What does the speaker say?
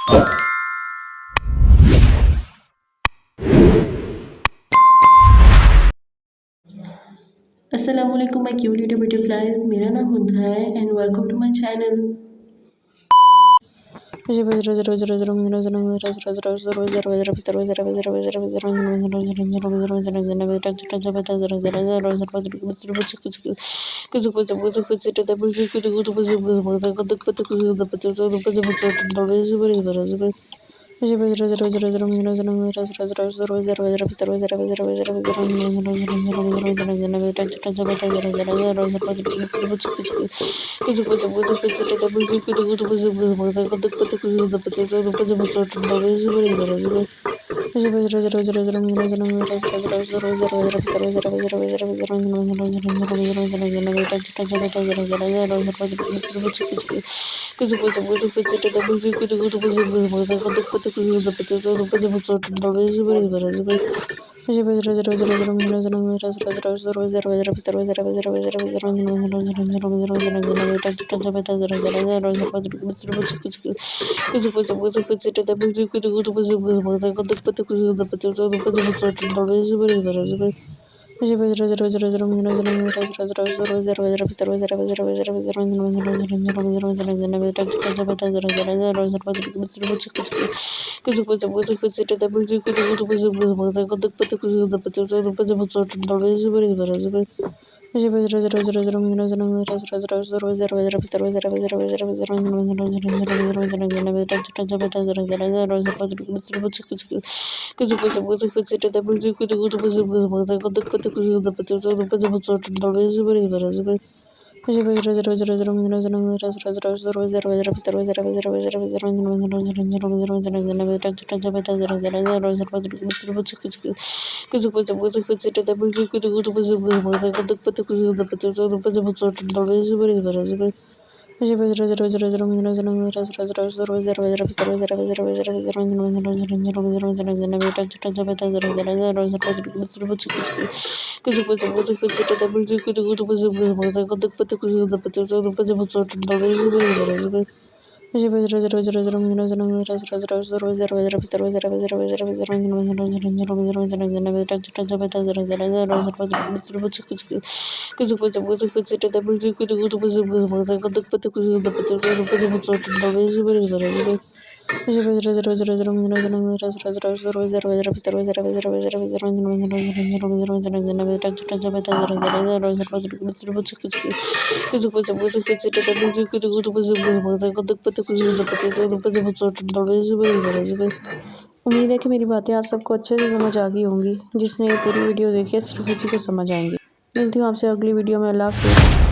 Assalamualaikum my cute little butterflies, मेरा नाम हुदा है and welcome to my channel। उम्मीद है कि मेरी बातें आप सबको अच्छे से समझ आ गई होंगी। जिसने ये पूरी वीडियो देखी है सिर्फ उसी को समझ आएंगी। मिलती हूँ आपसे अगली वीडियो में। अल्लाह हाफिज़।